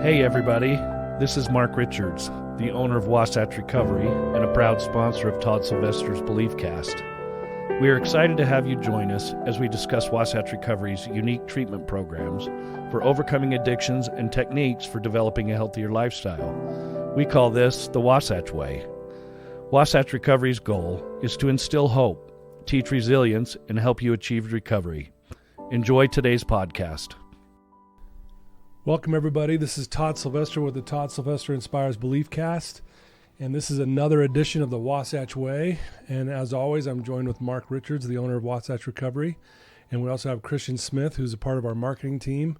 Hey everybody, this is Mark Richards, the owner of Wasatch Recovery and a proud sponsor of Todd Sylvester's BeliefCast. We are excited to have you join us as we discuss Wasatch Recovery's unique treatment programs for overcoming addictions and techniques for developing a healthier lifestyle. We call this the Wasatch Way. Wasatch Recovery's goal is to instill hope, teach resilience, and help you achieve recovery. Enjoy today's podcast. Welcome, everybody. This is Todd Sylvester with the Todd Sylvester Inspires BeliefCast, and this is another edition of the Wasatch Way. And as always, I'm joined with Mark Richards, the owner of Wasatch Recovery, and we also have Christian Smith, who's a part of our marketing team.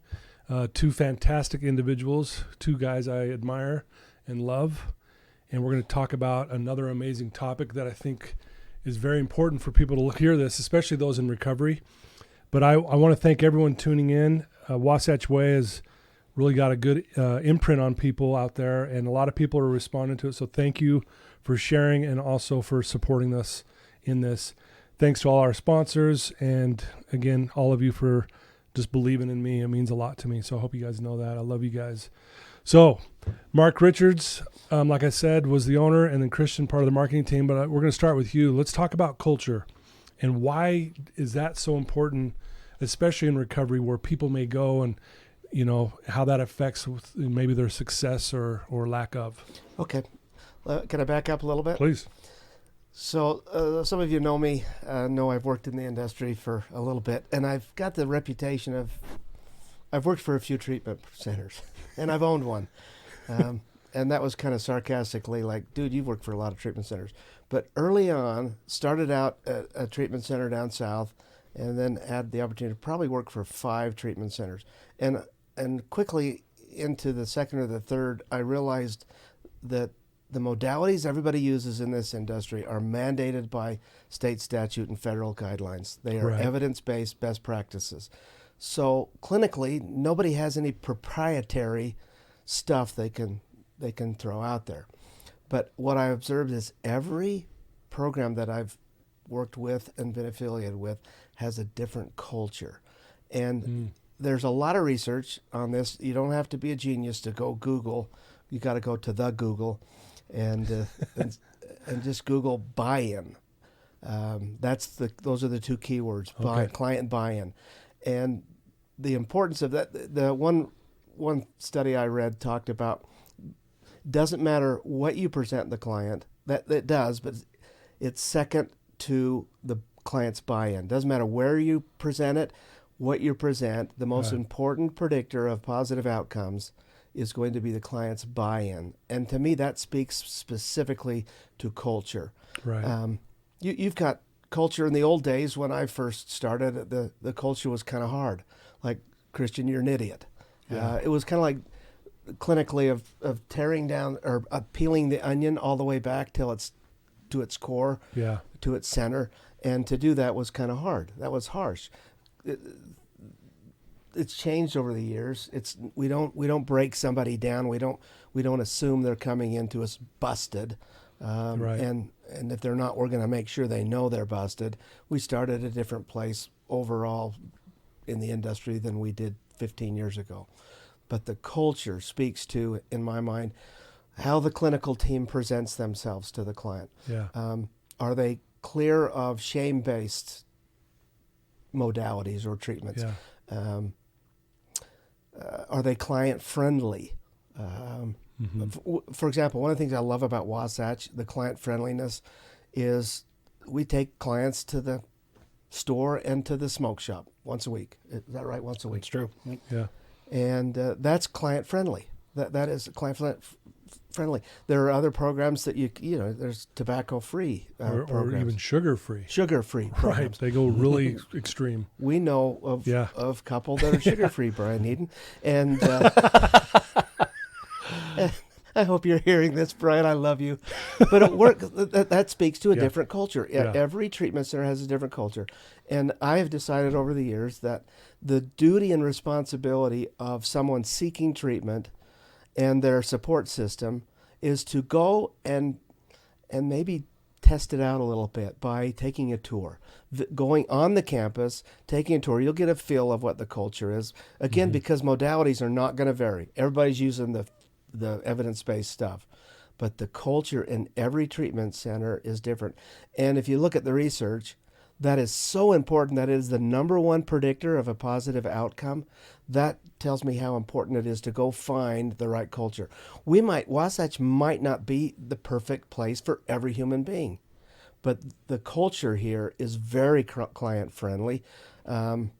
Two fantastic individuals, two guys I admire and love, and we're going to talk about another amazing topic that I think is very important for people to hear this, especially those in recovery. But I want to thank everyone tuning in. Wasatch Way is really got a good imprint on people out there, and a lot of people are responding to it. So thank you for sharing and also for supporting us in this. Thanks to all our sponsors, and again, all of you for just believing in me. It means a lot to me. So I hope you guys know that. I love you guys. So Mark Richards, like I said, was the owner, and then Christian, part of the marketing team. But we're going to start with you. Let's talk about culture, and why is that so important, especially in recovery, where people may go and you know, how that affects maybe their success or lack of. Okay. Can I back up a little bit? Please. So some of you know me, know I've worked in the industry for a little bit, and I've got the reputation of, I've worked for a few treatment centers, and I've owned one. And that was kind of sarcastically like, dude, you've worked for a lot of treatment centers. But early on, started out at a treatment center down south, and then had the opportunity to probably work for 5 treatment centers. And quickly into the second or the third, I realized that the modalities everybody uses in this industry are mandated by state statute and federal guidelines. They are evidence-based best practices. So clinically, nobody has any proprietary stuff they can throw out there. But what I observed is every program that I've worked with and been affiliated with has a different culture. And there's a lot of research on this. You don't have to be a genius to go Google. You got to go to the Google and just Google buy-in. Those are the 2 keywords: client buy-in, and the importance of that. The one study I read talked about doesn't matter what you present the client. That does, but it's second to the client's buy-in. Doesn't matter where you present it. What you present, the most important predictor of positive outcomes is going to be the client's buy-in. And to me, that speaks specifically to culture. Right. You've got culture in the old days when I first started, the culture was kind of hard. Like, Christian, you're an idiot. Yeah. It was kind of like clinically of tearing down or peeling the onion all the way back till it's to its core, to its center. And to do that was kind of hard. That was harsh. It's changed over the years. We don't break somebody down. We don't assume they're coming into us busted. And if they're not, we're going to make sure they know they're busted. We start at a different place overall in the industry than we did 15 years ago. But the culture speaks to, in my mind, how the clinical team presents themselves to the client. Yeah. Are they clear of shame-based modalities or treatments? Yeah. Are they client-friendly? For example, one of the things I love about Wasatch, the client-friendliness, is we take clients to the store and to the smoke shop once a week. Is that right? Once a week. It's true. Yeah. And that's client-friendly. That is client-friendly. There are other programs that there's tobacco-free programs. Or even sugar-free. Sugar-free programs. Right. They go really extreme. We know of a couple that are sugar-free, Brian Eden. And I hope you're hearing this, Brian. I love you. But at work, that speaks to a different culture. Yeah. Every treatment center has a different culture. And I have decided over the years that the duty and responsibility of someone seeking treatment and their support system is to go and maybe test it out a little bit by taking a tour, going on the campus, taking a tour. You'll get a feel of what the culture is. Again, because modalities are not going to vary. Everybody's using the evidence-based stuff. But the culture in every treatment center is different. And if you look at the research, that is so important. That is the number one predictor of a positive outcome. That tells me how important it is to go find the right culture. Wasatch might not be the perfect place for every human being, but the culture here is very client friendly. Clinically,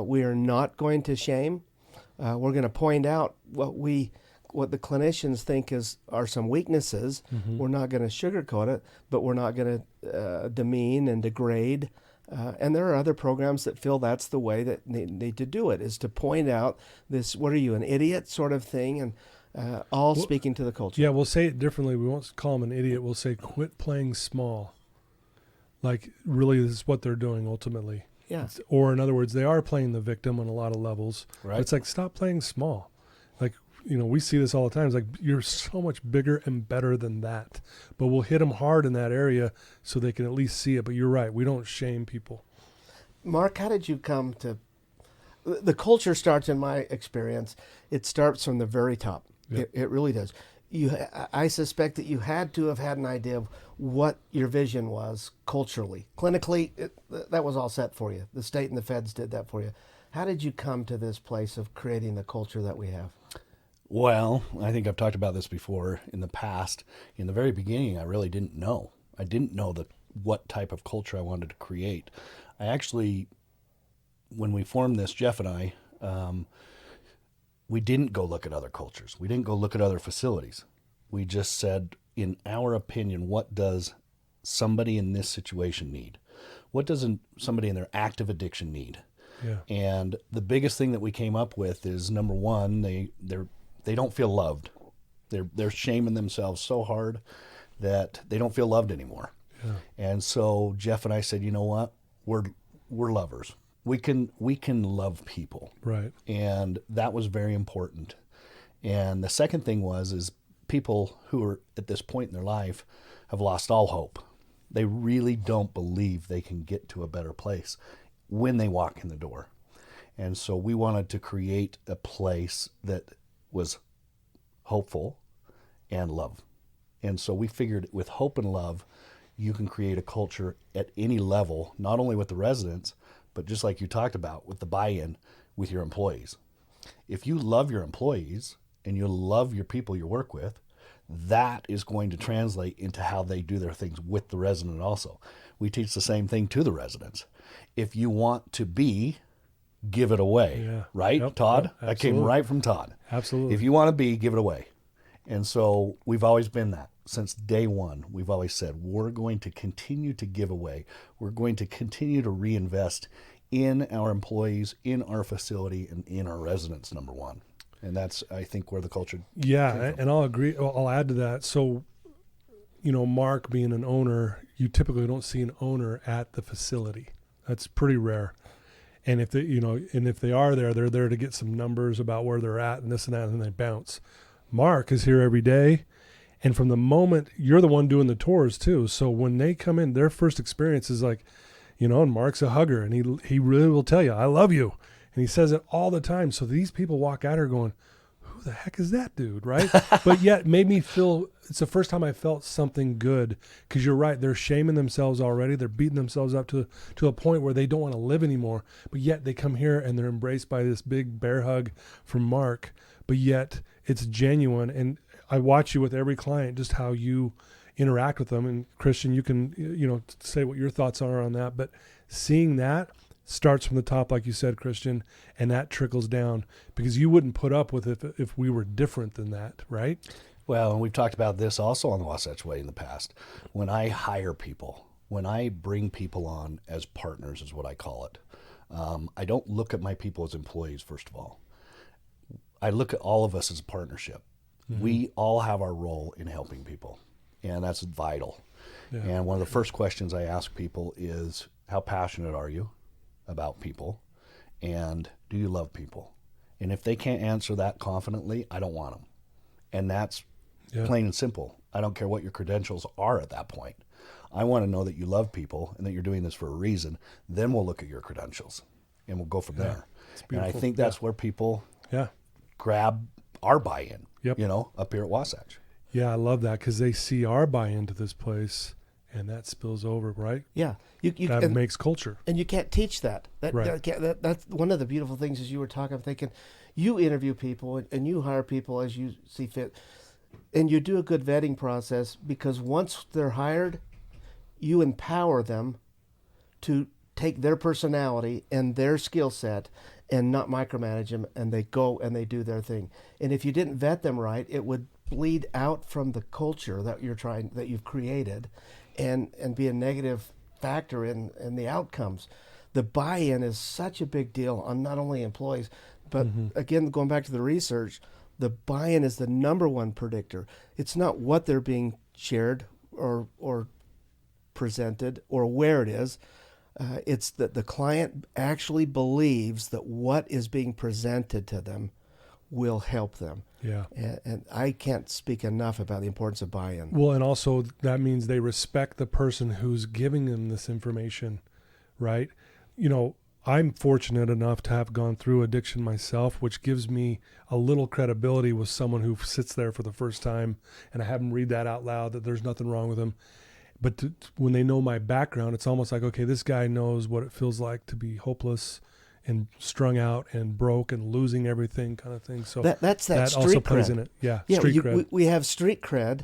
we are not going to shame. We're going to point out what the clinicians think are some weaknesses. We're not going to sugarcoat it, but we're not going to demean and degrade. And there are other programs that feel that's the way that they need to do it, is to point out this, what are you, an idiot sort of thing, and speaking to the culture. Yeah, we'll say it differently. We won't call them an idiot. We'll say quit playing small. Like, really, this is what they're doing ultimately. Yeah. Or in other words, they are playing the victim on a lot of levels. Right. It's like, stop playing small. Like, we see this all the time. It's like, you're so much bigger and better than that. But we'll hit them hard in that area so they can at least see it. But you're right. We don't shame people. Mark, how did you come to... The culture starts, in my experience, it starts from the very top. Yep. It really does. I suspect that you had to have had an idea of what your vision was culturally. Clinically, that was all set for you. The state and the feds did that for you. How did you come to this place of creating the culture that we have? Well, I think I've talked about this before in the past. In the very beginning, I really didn't know. I didn't know what type of culture I wanted to create. I actually, when we formed this, Jeff and I, we didn't go look at other cultures. We didn't go look at other facilities. We just said, in our opinion, what does somebody in this situation need? What does somebody in their active addiction need? Yeah. And the biggest thing that we came up with is, number one, they don't feel loved. They're shaming themselves so hard that they don't feel loved anymore. Yeah. And so Jeff and I said, you know what? We're lovers. We can love people. Right. And that was very important. And the second thing is people who are at this point in their life have lost all hope. They really don't believe they can get to a better place when they walk in the door. And so we wanted to create a place that was hopeful and love. And so we figured with hope and love, you can create a culture at any level, not only with the residents, but just like you talked about, with the buy-in with your employees. If you love your employees and you love your people you work with, that is going to translate into how they do their things with the resident also. We teach the same thing to the residents. If you want to be, give it away. Yeah. Right, Yep, Todd? yep, That came absolutely. right from Todd. Absolutely. If you want to be, give it away. And so we've always been that. Since day one, we've always said, we're going to continue to give away. We're going to continue to reinvest in our employees, in our facility, and in our residents, number one. And that's, I think, where the culture Yeah, and I'll agree. I'll add to that. So, Mark being an owner, you typically don't see an owner at the facility. That's pretty rare. And if they are there, they're there to get some numbers about where they're at and this and that, and they bounce. Mark is here every day. And from the moment, you're the one doing the tours too. So when they come in, their first experience is like, and Mark's a hugger, and he really will tell you, I love you. And he says it all the time. So these people walk out here going, who the heck is that dude, right? But yet made me feel, it's the first time I felt something good, because you're right, they're shaming themselves already. They're beating themselves up to a point where they don't want to live anymore. But yet they come here and they're embraced by this big bear hug from Mark. But yet it's genuine. And I watch you with every client, just how you interact with them. And Christian, you can, say what your thoughts are on that. But seeing that starts from the top, like you said, Christian, and that trickles down, because you wouldn't put up with it if we were different than that, right? Well, and we've talked about this also on the Wasatch Way in the past. When I hire people, when I bring people on as partners is what I call it. I don't look at my people as employees, first of all. I look at all of us as a partnership. Mm-hmm. We all have our role in helping people, and that's vital. Yeah. And one of the first questions I ask people is, how passionate are you about people, and do you love people? And if they can't answer that confidently, I don't want them. And that's Yeah. Plain and simple. I don't care what your credentials are at that point. I want to know that you love people and that you're doing this for a reason. Then we'll look at your credentials and we'll go from there. And I think that's where people grab our buy-in, Yep. up here at Wasatch. Yeah, I love that because they see our buy-in to this place, and that spills over, right? Yeah, That makes culture. and you can't teach that. Right. That's one of the beautiful things. As you were talking, I'm thinking, you interview people and you hire people as you see fit, and you do a good vetting process, because once they're hired, you empower them to take their personality and their skill set and not micromanage them, and they go and they do their thing. And if you didn't vet them right, it would bleed out from the culture that you've created, and be a negative factor in the outcomes. The buy-in is such a big deal on not only employees, but again, going back to the research, the buy-in is the number one predictor. It's not what they're being shared or presented or where it is. It's that the client actually believes that what is being presented to them will help them. Yeah. And I can't speak enough about the importance of buy-in. Well, and also that means they respect the person who's giving them this information, right? I'm fortunate enough to have gone through addiction myself, which gives me a little credibility with someone who sits there for the first time, and I have them read that out loud, that there's nothing wrong with them. But when they know my background, it's almost like, okay, this guy knows what it feels like to be hopeless and strung out and broke and losing everything, kind of thing. So that's that street also cred. plays in it. Yeah, Yeah, street cred. we have street cred,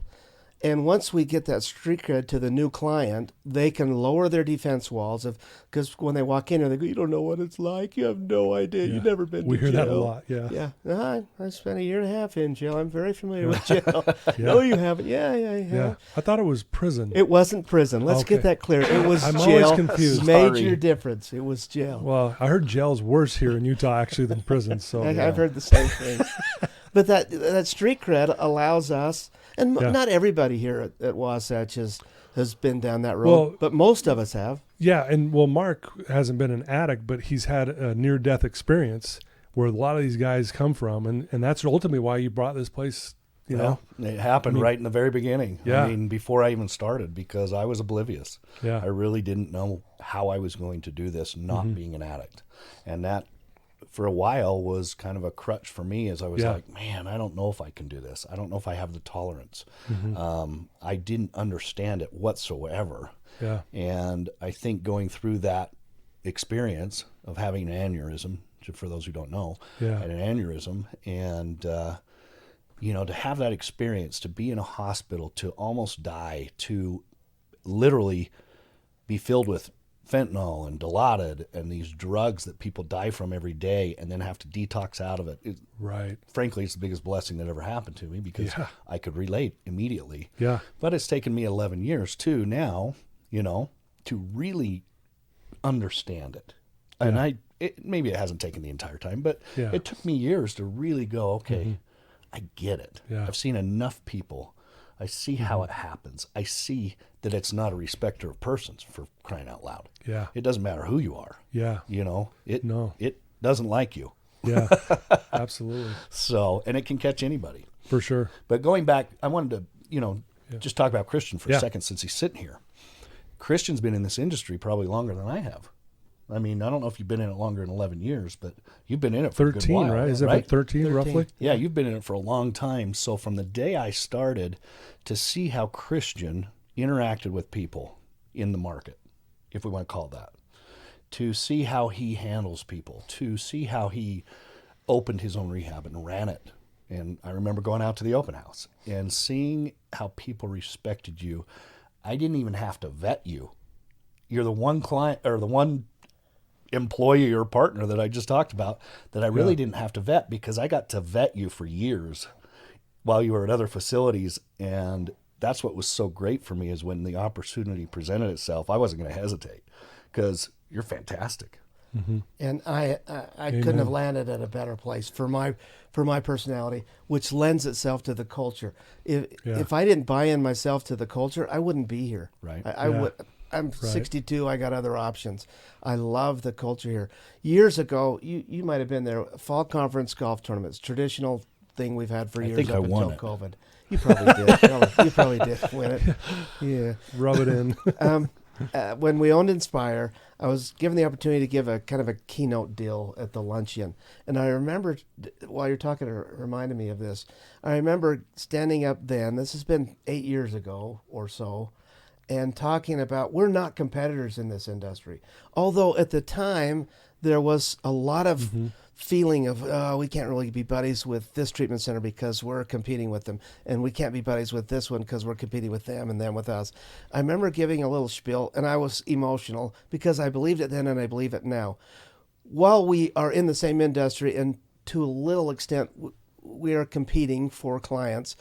and once we get that street cred to the new client, they can lower their defense walls because when they walk in here, they go, "You don't know what it's like. You have no idea. Yeah. You've never been We to hear jail." that a lot. Yeah. Yeah. No, I spent 1.5 years in jail. I'm very familiar with jail. No, you haven't. Yeah. Yeah. I thought it was prison. It wasn't prison. Let's Okay. get that clear. It was I'm jail. always confused. Major Sorry. difference. It was jail. Well, I heard jail's worse here in Utah actually than prison. So I've heard the same thing. But that street cred allows us, and not everybody here at Wasatch has been down that road, Well, but most of us have. yeah, and Mark hasn't been an addict, but he's had a near-death experience where a lot of these guys come from, and that's ultimately why you brought this place. You know, It happened right in the very beginning. Yeah. I mean, before I even started, because I was oblivious. Yeah. I really didn't know how I was going to do this, not being an addict. And that, for a while, was kind of a crutch for me, as I was like, man, I don't know if I can do this. I don't know if I have the tolerance. I didn't understand it whatsoever. Yeah. And I think going through that experience of having an aneurysm, for those who don't know, I had an aneurysm, and to have that experience, to be in a hospital, to almost die, to literally be filled with fentanyl and Dilaudid and these drugs that people die from every day, and then have to detox out of it. Right. Frankly, it's the biggest blessing that ever happened to me, because I could relate immediately. Yeah. But it's taken me 11 years too now, to really understand it. And maybe it hasn't taken the entire time, but it took me years to really go, okay, I get it. Yeah. I've seen enough people. I see how it happens. I see that it's not a respecter of persons, for crying out loud. Yeah. It doesn't matter who you are. Yeah. It doesn't like you. Yeah. Absolutely. So, and it can catch anybody. For sure. But going back, I wanted to, just talk about Christian for a Yeah. second, since he's sitting here. Christian's been in this industry probably longer than I have. I mean, I don't know if you've been in it longer than 11 years, but you've been in it for 13, a good while, right? Is it about 13 roughly? Yeah, you've been in it for a long time. So from the day I started, to see how Christian interacted with people in the market, if we want to call it that, to see how he handles people, to see how he opened his own rehab and ran it. And I remember going out to the open house and seeing how people respected you. I didn't even have to vet you. You're the one client, or the one employee or partner that I just talked about, that I really didn't have to vet, because I got to vet you for years while you were at other facilities. And that's what was so great for me, is when the opportunity presented itself, I wasn't going to hesitate, because you're fantastic. And I couldn't have landed at a better place for my personality, which lends itself to the culture. If I didn't buy in myself to the culture, I wouldn't be here. Right. I would. I'm 62. I got other options. I love the culture here. Years ago, you might have been there. Fall conference golf tournaments, traditional thing we've had for I years think up I until won it. COVID. You probably did. You probably did win it. Yeah. Rub it in. When we owned Inspire, I was given the opportunity to give a kind of a keynote deal at the luncheon. And I remember, while you're talking, it reminded me of this. I remember standing up then, this has been 8 years ago or so, and talking about we're not competitors in this industry. Although at the time, there was a lot of feeling of, oh, we can't really be buddies with this treatment center because we're competing with them. And we can't be buddies with this one because we're competing with them and them with us. I remember giving a little spiel, and I was emotional because I believed it then and I believe it now. While we are in the same industry and to a little extent we are competing for clients,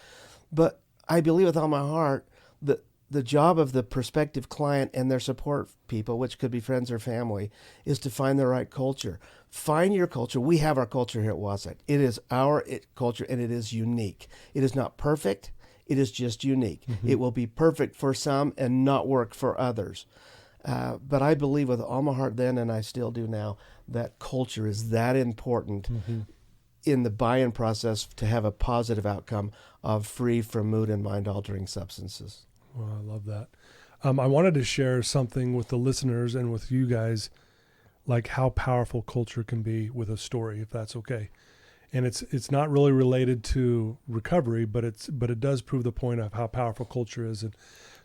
but I believe with all my heart that the job of the prospective client and their support people, which could be friends or family, is to find the right culture. Find your culture. We have our culture here at Wasatch. It is our culture, and it is unique. It is not perfect. It is just unique. It will be perfect for some and not work for others. But I believe with all my heart then, and I still do now, that culture is that important in the buy-in process to have a positive outcome of free from mood and mind-altering substances. Well, I love that. I wanted to share something with the listeners and with you guys, like how powerful culture can be with a story, if that's okay. And it's not really related to recovery, but it does prove the point of how powerful culture is. And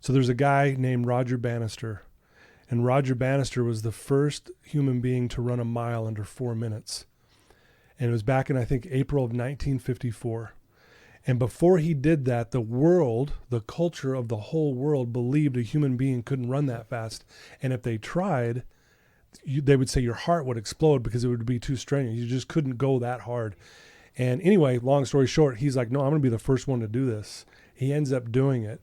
so there's a guy named Roger Bannister, and Roger Bannister was the first human being to run a mile under 4 minutes. And it was back in, I think, April of 1954. And before he did that, the world, the culture of the whole world believed a human being couldn't run that fast. And if they tried, they would say your heart would explode because it would be too strenuous. You just couldn't go that hard. And anyway, long story short, he's like, no, I'm going to be the first one to do this. He ends up doing it.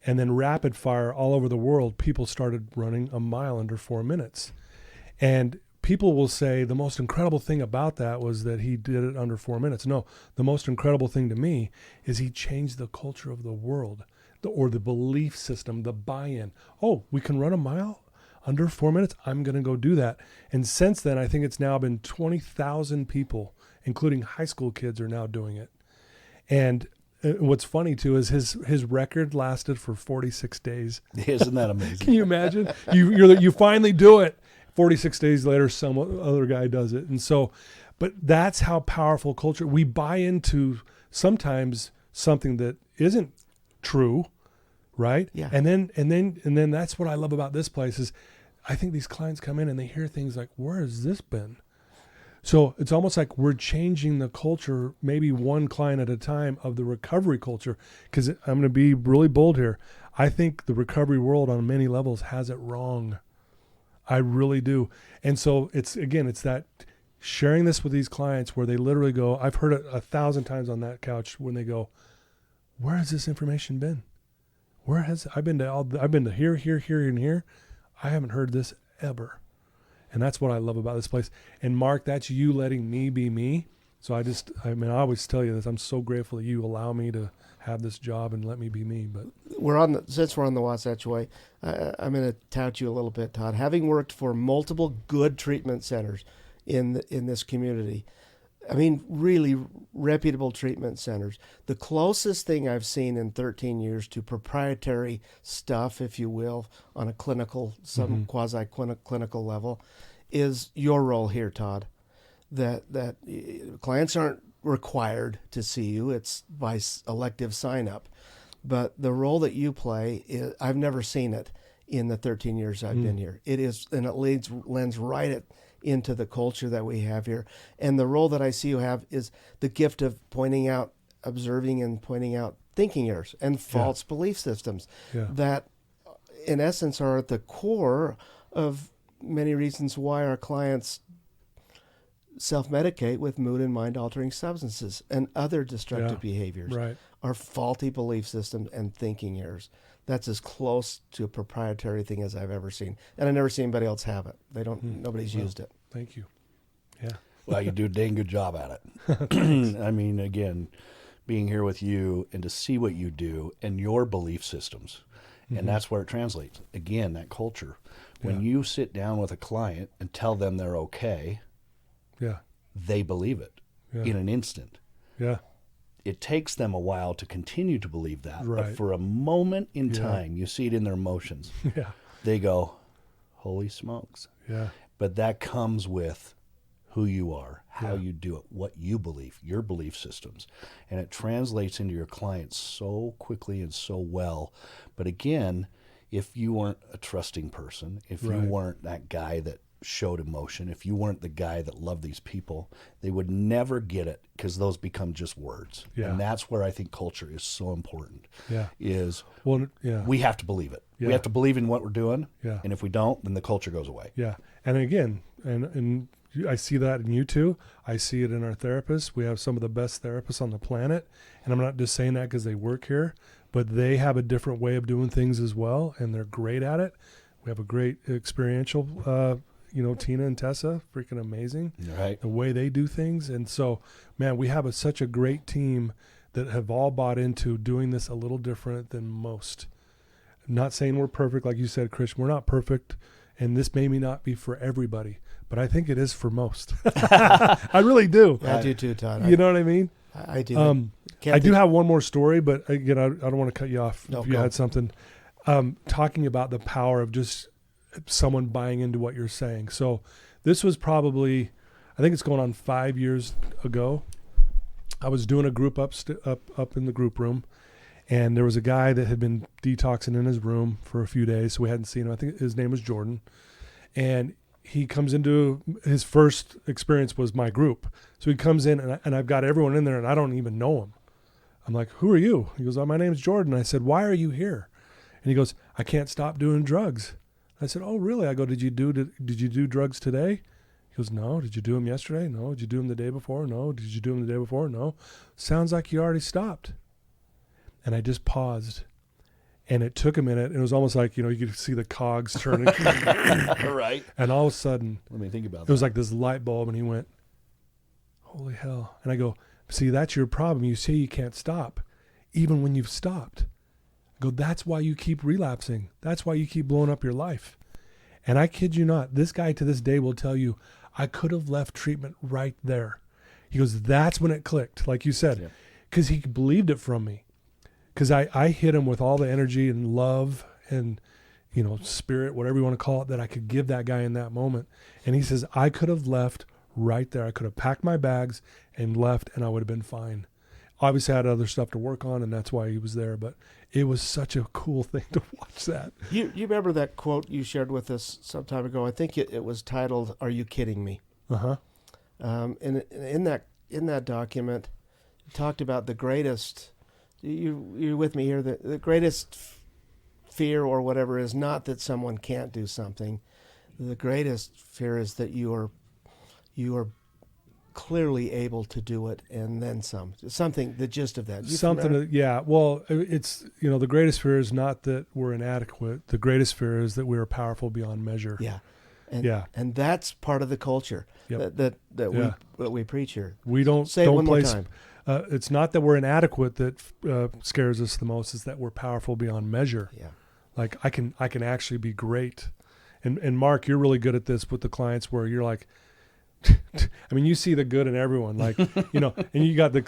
And then rapid fire all over the world, people started running a mile under 4 minutes. And people will say the most incredible thing about that was that he did it under 4 minutes. No, the most incredible thing to me is he changed the culture of the world, or the belief system, the buy-in. Oh, we can run a mile under 4 minutes? I'm going to go do that. And since then, I think it's now been 20,000 people, including high school kids, are now doing it. And what's funny, too, is his record lasted for 46 days. Isn't that amazing? Can you imagine? You finally do it. 46 days later, some other guy does it. And so, but that's how powerful culture, we buy into sometimes something that isn't true, right? Yeah. And then that's what I love about this place is I think these clients come in and they hear things like, where has this been? So it's almost like we're changing the culture, maybe one client at a time, of the recovery culture. Because I'm going to be really bold here. I think the recovery world on many levels has it wrong. I really do. And so it's that sharing this with these clients where they literally go, I've heard it 1,000 times on that couch when they go, where has this information been? I've been to here, and here. I haven't heard this ever. And that's what I love about this place. And Mark, that's you letting me be me. So I always tell you this. I'm so grateful that you allow me to have this job and let me be me. But since we're on the Wasatch Way, I'm going to tout you a little bit, Todd. Having worked for multiple good treatment centers in this community, I mean, really reputable treatment centers, the closest thing I've seen in 13 years to proprietary stuff, if you will, on a clinical, some quasi-clinical level, is your role here, Todd. That clients aren't required to see you. It's by elective sign-up. But the role that you play, I've never seen it in the 13 years I've been here. It is, and it lends right into the culture that we have here. And the role that I see you have is the gift of pointing out, observing and pointing out thinking errors and false belief systems that, in essence, are at the core of many reasons why our clients self-medicate with mood and mind-altering substances and other destructive behaviors. Right. Are faulty belief systems and thinking errors. That's as close to a proprietary thing as I've ever seen. And I've never seen anybody else have it. Nobody's used it. Thank you. Yeah. Well, you do a dang good job at it. I mean, again, being here with you and to see what you do and your belief systems. And that's where it translates. Again, that culture. When you sit down with a client and tell them they're okay, they believe it in an instant. Yeah. it takes them a while to continue to believe that. Right. But for a moment in Yeah. time, you see it in their emotions. Yeah. They go, holy smokes. Yeah. But that comes with who you are, how Yeah. you do it, what you believe, your belief systems. And it translates into your clients so quickly and so well. But again, if you weren't a trusting person, if you Right. weren't that guy that showed emotion, if you weren't the guy that loved these people, they would never get it, because those become just words. Yeah. And that's where I think culture is so important, Yeah. is Well, yeah. we have to believe it. Yeah. We have to believe in what we're doing. Yeah. And if we don't, then the culture goes away. Yeah. And again, and I see that in you too. I see it in our therapists. We have some of the best therapists on the planet. And I'm not just saying that because they work here, but they have a different way of doing things as well. And they're great at it. We have a great experiential, Tina and Tessa, freaking amazing. Right. The way they do things. And so, man, we have such a great team that have all bought into doing this a little different than most. I'm not saying we're perfect. Like you said, Christian, we're not perfect. And this may not be for everybody, but I think it is for most. I really do. I do too, Todd. You know what I mean? I do. I do have one more story, but again, I don't want to cut you off No, if you go. had something. Talking about the power of just someone buying into what you're saying. So this was probably, I think it's going on 5 years ago. I was doing a group up in the group room, and there was a guy that had been detoxing in his room for a few days, so we hadn't seen him. I think his name was Jordan. And he comes into, his first experience was my group. So he comes in, and I've got everyone in there, and I don't even know him. I'm like, who are you? He goes, oh, my name's Jordan. I said, why are you here? And he goes, I can't stop doing drugs. I said, oh, really? I go, did you do drugs today? He goes, no. Did you do them yesterday? No. Did you do them the day before? No. Did you do them the day before? No. Sounds like you already stopped. And I just paused. And it took a minute. And it was almost like, you could see the cogs turning. Right. And all of a sudden, Let me think about it that. was like this light bulb. And he went, holy hell. And I go, see, that's your problem. You say you can't stop, even when you've stopped. I go, that's why you keep relapsing. That's why you keep blowing up your life. And I kid you not, this guy to this day will tell you, I could have left treatment right there. He goes, that's when it clicked, like you said, because he believed it from me. Because I hit him with all the energy and love and, spirit, whatever you want to call it, that I could give that guy in that moment. And he says, I could have left right there. I could have packed my bags and left, and I would have been fine. Obviously, I had other stuff to work on, and that's why he was there. But it was such a cool thing to watch that. You remember that quote you shared with us some time ago? I think it was titled, "Are You Kidding Me?" Uh-huh. And in that document, it talked about the greatest. You're with me here. The greatest fear or whatever is not that someone can't do something. The greatest fear is that you are clearly able to do it and then some. Something, the gist of that. Yeah. Well, it's, the greatest fear is not that we're inadequate. The greatest fear is that we are powerful beyond measure. Yeah. And that's part of the culture that we preach here. We don't say it one more time. It's not that we're inadequate that scares us the most. It's that we're powerful beyond measure. Yeah. Like I can actually be great. And Mark, you're really good at this with the clients where you're like, I mean, you see the good in everyone, like, and you got the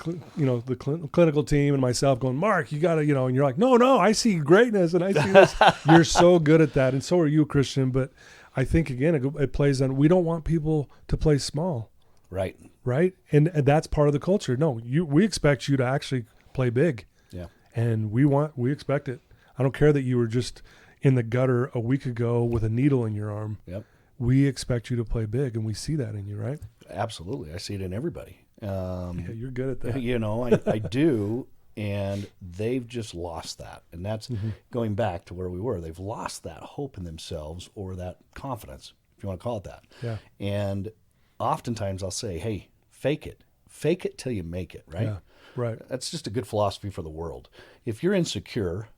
clinical team and myself going, Mark, you got to, and you're like, no, I see greatness and I see this. You're so good at that. And so are you, Christian. But I think, again, it plays on, we don't want people to play small. Right. Right. And that's part of the culture. No, we expect you to actually play big. Yeah. And we expect it. I don't care that you were just in the gutter a week ago with a needle in your arm. Yep. We expect you to play big, and we see that in you, right? Absolutely. I see it in everybody. Yeah, you're good at that. I do, and they've just lost that. And that's going back to where we were. They've lost that hope in themselves or that confidence, if you want to call it that. Yeah. And oftentimes I'll say, hey, fake it. Fake it till you make it, right? Yeah, right. That's just a good philosophy for the world. If you're insecure,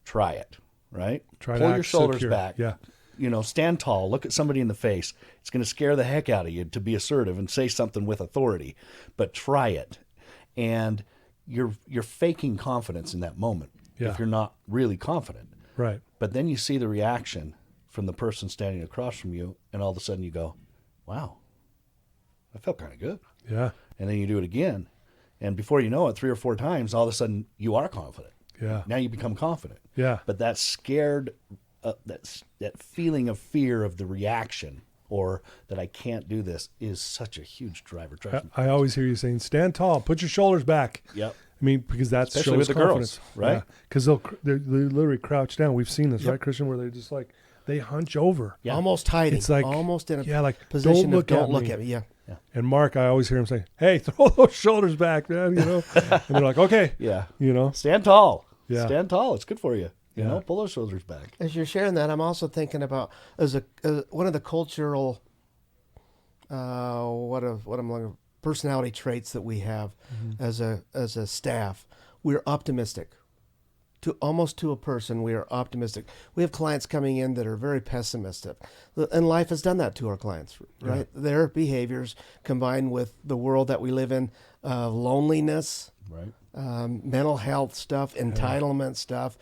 try it, right? Try to Pull act your shoulders secure. back. Yeah. Stand tall, look at somebody in the face. It's going to scare the heck out of you to be assertive and say something with authority, but try it. And you're faking confidence in that moment if you're not really confident. Right. But then you see the reaction from the person standing across from you, and all of a sudden you go, wow, I felt kind of good. Yeah. And then you do it again, And before you know it, 3 or 4 times, all of a sudden you are confident. Yeah. Now you become confident. Yeah. But that scared, that feeling of fear of the reaction, or that I can't do this, is such a huge driver. I always hear you saying, stand tall, put your shoulders back. Yep. I mean, because that Especially shows with the confidence. girls, right? Because they literally crouch down. We've seen this, right, Christian, where they just like, they hunch over. Yeah. Almost hiding. It's like, almost in a like, position don't look at me. Yeah. And Mark, I always hear him say, hey, throw those shoulders back, man, you know. And they're like, okay. Yeah. You know. Stand tall. Yeah. Stand tall. It's good for you. You Yeah. know, pull those shoulders back. As you're sharing that, I'm also thinking about as one of the cultural personality traits that we have as a staff. We're optimistic. To a person, we are optimistic. We have clients coming in that are very pessimistic, and life has done that to our clients, right? Yeah. Their behaviors combined with the world that we live in, loneliness, Right. mental health stuff, entitlement stuff.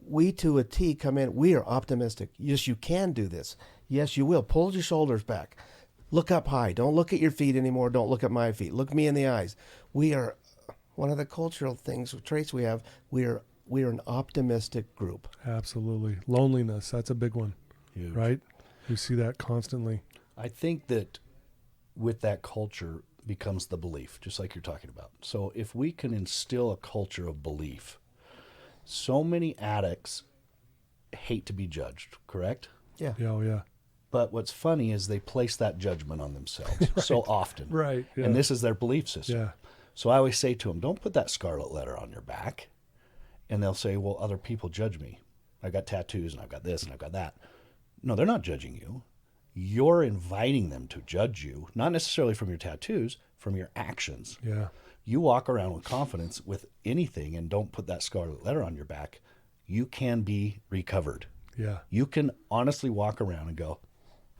We to a T come in. We are optimistic. Yes, you can do this. Yes, you will. Pull your shoulders back. Look up high. Don't look at your feet anymore. Don't look at my feet. Look me in the eyes. We are one of the cultural traits we have. We are an optimistic group. Absolutely. Loneliness, that's a big one, Huge. right? We see that constantly. I think that with that culture becomes the belief, just like you're talking about. So if we can instill a culture of belief, so many addicts hate to be judged, correct? Yeah. Yeah, oh, yeah. But what's funny is they place that judgment on themselves so often. Right. Yeah. And this is their belief system. Yeah. So I always say to them, don't put that scarlet letter on your back. And they'll say, well, other people judge me. I got tattoos and I've got this and I've got that. No, they're not judging you. You're inviting them to judge you, not necessarily from your tattoos, from your actions. Yeah. You walk around with confidence with anything and don't put that scarlet letter on your back, you can be recovered. Yeah. You can honestly walk around and go,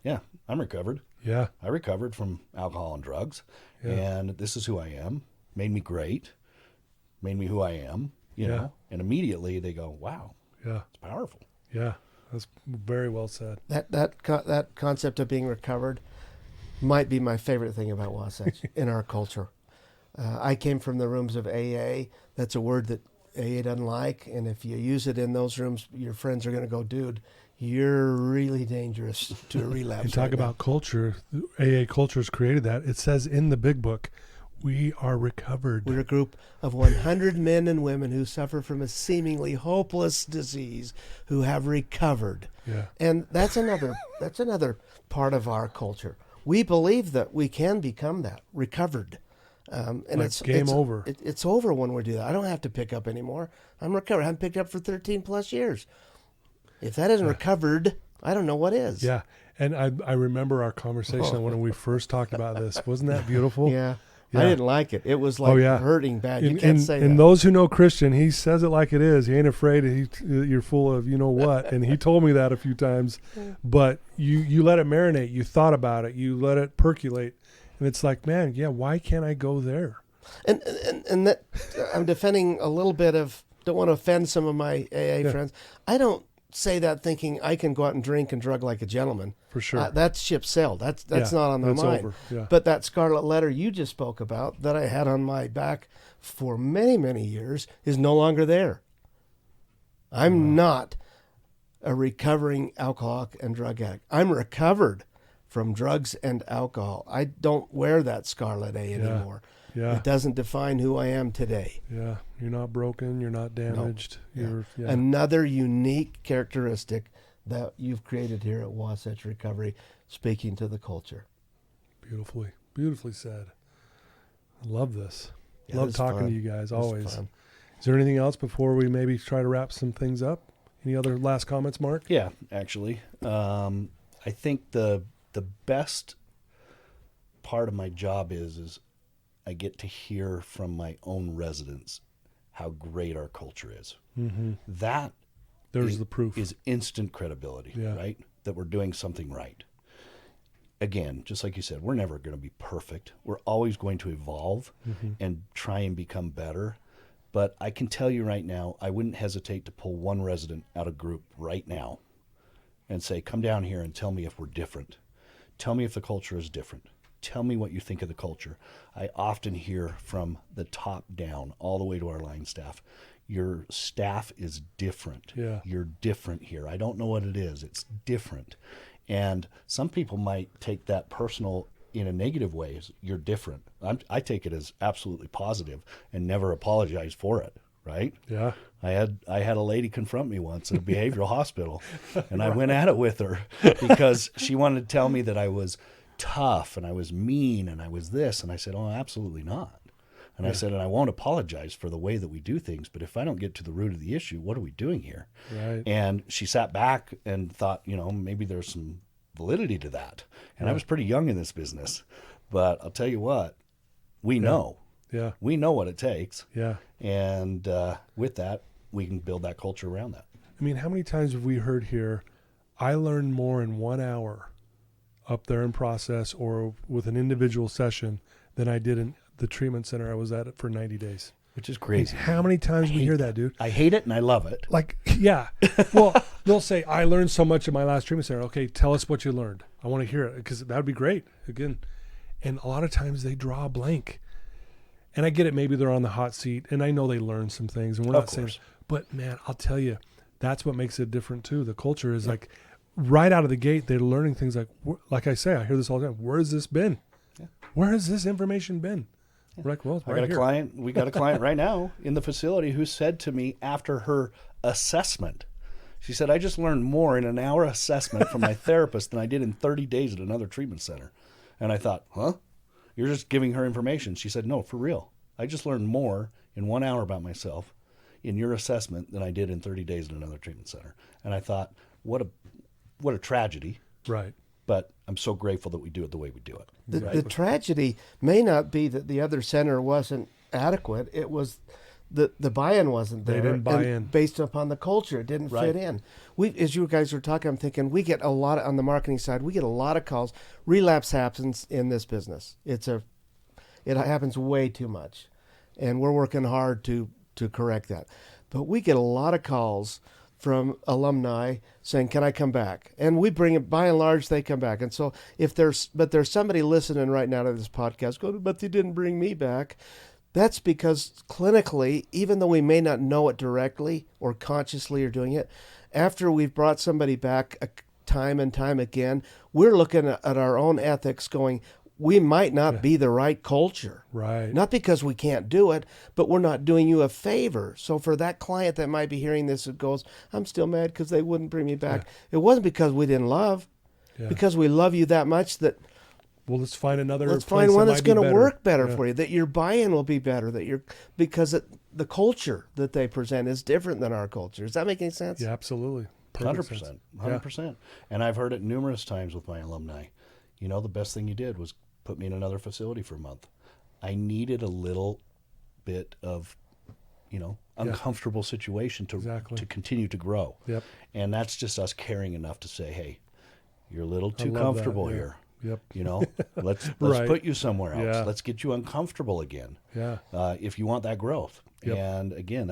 yeah, I'm recovered. Yeah. I recovered from alcohol and drugs, Yeah. and this is who I am. Made me great. Made me who I am, you Yeah. know. And immediately they go, wow, Yeah. it's powerful. Yeah. That's very well said. That concept of being recovered might be my favorite thing about Wasatch in our culture. I came from the rooms of AA. That's a word that AA doesn't like, and if you use it in those rooms, your friends are going to go, dude, you're really dangerous to a relapse. And talk right now." about culture. AA culture has created that. It says in the big book, we are recovered. We're a group of 100 men and women who suffer from a seemingly hopeless disease who have recovered. Yeah. And that's another part of our culture. We believe that we can become that, recovered. And Like it's game over. It's over when we do that. I don't have to pick up anymore. I'm recovered. I haven't picked up for 13 plus years. If that isn't recovered, I don't know what is. Yeah. And I remember our conversation when we first talked about this. Wasn't that beautiful? Yeah. Yeah. I didn't like it. It was like yeah. hurting bad. You can't say that. And those who know Christian, he says it like it is. He ain't afraid. You're full of you know what. And he told me that a few times. But you let it marinate. You thought about it. You let it percolate. And it's like, man, yeah, why can't I go there? And that I'm defending a little bit of, don't want to offend some of my AA friends. I don't say that thinking I can go out and drink and drug like a gentleman. For sure. That ship sailed. That's not on my that's mind. over. Yeah. But that scarlet letter you just spoke about that I had on my back for many, many years is no longer there. I'm not a recovering alcoholic and drug addict. I'm recovered from drugs and alcohol. I don't wear that scarlet A anymore. Yeah. It doesn't define who I am today. Yeah. You're not broken. You're not damaged. Yeah. You're Another unique characteristic that you've created here at Wasatch Recovery, speaking to the culture. Beautifully said. I love this. Yeah, love it's talking fun. to you guys It's always. fun. Is there anything else before we maybe try to wrap some things up? Any other last comments, Mark? Yeah, actually. I think the best part of my job is I get to hear from my own residents how great our culture is. Mm-hmm. That There's the proof. is instant credibility, Yeah. right? That we're doing something right. Again, just like you said, we're never going to be perfect. We're always going to evolve and try and become better. But I can tell you right now, I wouldn't hesitate to pull one resident out of group right now and say, come down here and tell me if we're different. Tell me if the culture is different. tell me what you think of the culture. I often hear from the top down all the way to our line staff, your staff is different. Yeah. You're different here. I don't know what it is. It's different. And some people might take that personal in a negative way. You're different. I take it as absolutely positive and never apologize for it, right? Yeah. I had a lady confront me once at a behavioral hospital, and I went at it with her because she wanted to tell me that I was tough and I was mean and I was this. And I said, oh, absolutely not. And I said, and I won't apologize for the way that we do things, but if I don't get to the root of the issue, what are we doing here? Right. And she sat back and thought, maybe there's some validity to that. And I was pretty young in this business, but I'll tell you what, we know. Yeah. We know what it takes. Yeah. And with that, we can build that culture around that. I mean, how many times have we heard here, I learned more in 1 hour up there in process or with an individual session than I did in the treatment center I was at for 90 days. Which is crazy. I mean, how many times we hear that, dude? I hate it and I love it. Like, yeah. Well, they'll say, I learned so much in my last treatment center. Okay, tell us what you learned. I want to hear it because that would be great. Again, and a lot of times they draw a blank. And I get it. Maybe they're on the hot seat and I know they learned some things and we're not saying, but man, I'll tell you, that's what makes it different too. The culture is like right out of the gate, they're learning things like I say, I hear this all the time. Where has this been? Yeah. Where has this information been? We're like, well, it's right here. We got a client right now in the facility who said to me after her assessment, she said, I just learned more in an hour assessment from my therapist than I did in 30 days at another treatment center. And I thought, huh? You're just giving her information. She said, no, for real. I just learned more in 1 hour about myself in your assessment than I did in 30 days at another treatment center. And I thought, what a tragedy. Right. But I'm so grateful that we do it the way we do it. The tragedy may not be that the other center wasn't adequate. It was the buy-in wasn't there. They didn't buy in. Based upon the culture. It didn't fit in. As you guys were talking, I'm thinking we get a lot on the marketing side. We get a lot of calls. Relapse happens in this business. It happens way too much. And we're working hard to correct that. But we get a lot of calls from alumni saying, can I come back? And we bring it, by and large, they come back. And so there's somebody listening right now to this podcast going, but they didn't bring me back. That's because clinically, even though we may not know it directly or consciously are doing it, after we've brought somebody back time and time again, we're looking at our own ethics going, we might not be the right culture. Right. Not because we can't do it, but we're not doing you a favor. So for that client that might be hearing this, it goes, I'm still mad because they wouldn't bring me back. Yeah. It wasn't because we didn't love, because we love you that much that, well, let's find another let's find one that's going to work better for you, that your buy-in will be better, because the culture that they present is different than our culture. Does that make any sense? Yeah, absolutely. 100%. 100%. And I've heard it numerous times with my alumni. The best thing you did was put me in another facility for a month. I needed a little bit of, uncomfortable situation to continue to grow. Yep. And that's just us caring enough to say, hey, you're a little too comfortable here. Yep. Let's put you somewhere else. Yeah. Let's get you uncomfortable again. Yeah. If you want that growth. Yep. And again,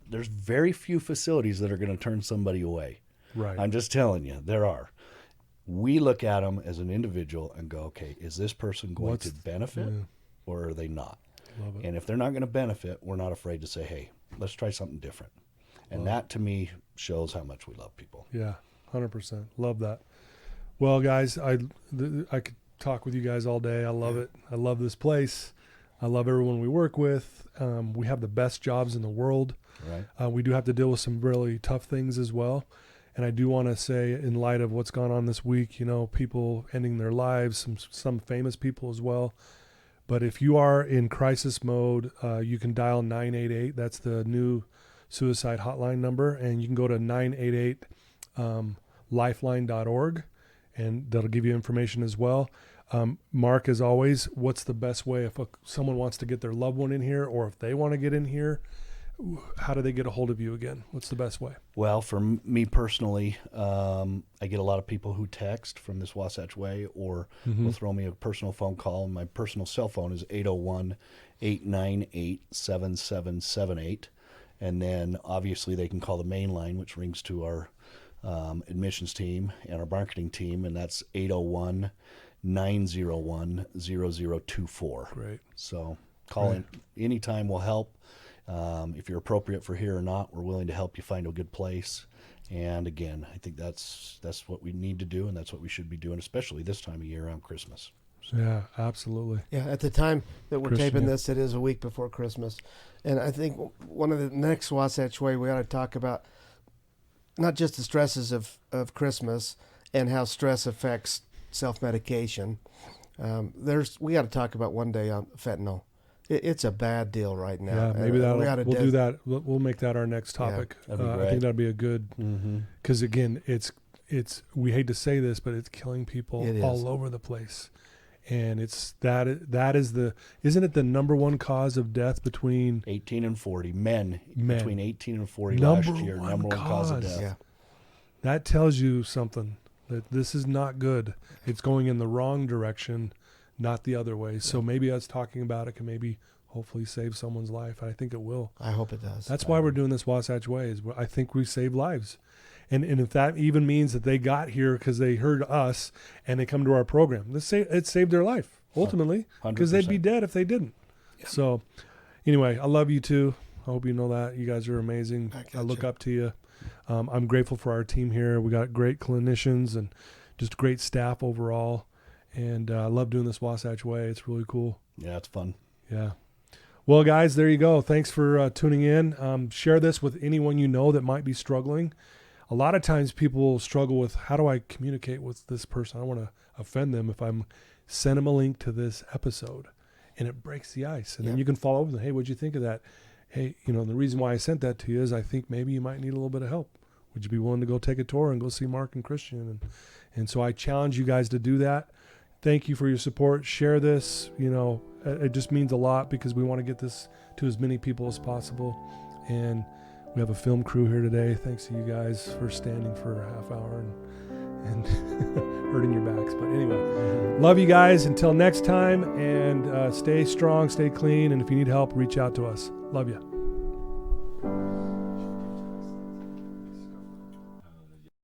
there's very few facilities that are going to turn somebody away. Right. I'm just telling you, there are. We look at them as an individual and go, okay, is this person going to benefit or are they not? Love it. And if they're not going to benefit, we're not afraid to say, hey, let's try something different. And that to me shows how much we love people. Yeah, 100%. Love that. Well, guys, I could talk with you guys all day. I love it. I love this place. I love everyone we work with. We have the best jobs in the world. Right. We do have to deal with some really tough things as well. And I do want to say, in light of what's gone on this week, people ending their lives, some famous people as well. But if you are in crisis mode, you can dial 988. That's the new suicide hotline number. And you can go to 988lifeline.org, and that'll give you information as well. Mark, as always, what's the best way if someone wants to get their loved one in here, or if they want to get in here? How do they get a hold of you again? What's the best way? Well, for me personally, I get a lot of people who text from this Wasatch Way or will throw me a personal phone call. My personal cell phone is 801-898-7778. And then obviously they can call the main line, which rings to our admissions team and our marketing team, and that's 901-0024. Great. So call in anytime will help. If you're appropriate for here or not, we're willing to help you find a good place. And again, I think that's what we need to do, and that's what we should be doing, especially this time of year around Christmas. Yeah, absolutely. Yeah, at the time that we're Christian, taping yeah. this, it is a week before Christmas. And I think one of the next Wasatch Way, we ought to talk about not just the stresses of Christmas and how stress affects self-medication. We got to talk about one day on fentanyl. It's a bad deal right now. Yeah, maybe we'll do that. We'll make that our next topic. that'd be I great. think that'd be a good, because again, it's we hate to say this, but it's killing people It is. all over the place, and that is isn't it the number one cause of death between 18 and 40 men between 18 and 40 Number last year. one Number one cause of cause. death. Yeah. That tells you something, that this is not good. It's going in the wrong direction, not the other way. So maybe us talking about it can maybe hopefully save someone's life. I think it will. I hope it does. That's why we're doing this Wasatch Way. I think we save lives. And if that even means that they got here because they heard us and they come to our program, it saved their life, ultimately, because they'd be 100%. dead if they didn't. Yeah. So anyway, I love you too. I hope you know that. You guys are amazing. I look up to you. I'm grateful for our team here. We got great clinicians and just great staff overall. And I love doing this Wasatch Way. It's really cool. Yeah, it's fun. Yeah. Well, guys, there you go. Thanks for tuning in. Share this with anyone you know that might be struggling. A lot of times people struggle with, how do I communicate with this person? I don't want to offend them if I'm send them a link to this episode, and it breaks the ice. And then you can follow up with them. Hey, what'd you think of that? Hey, the reason why I sent that to you is I think maybe you might need a little bit of help. Would you be willing to go take a tour and go see Mark and Christian? And so I challenge you guys to do that. Thank you for your support. Share this. It just means a lot because we want to get this to as many people as possible. And we have a film crew here today. Thanks to you guys for standing for a half hour and hurting your backs. But anyway, love you guys. Until next time, and stay strong, stay clean. And if you need help, reach out to us. Love you.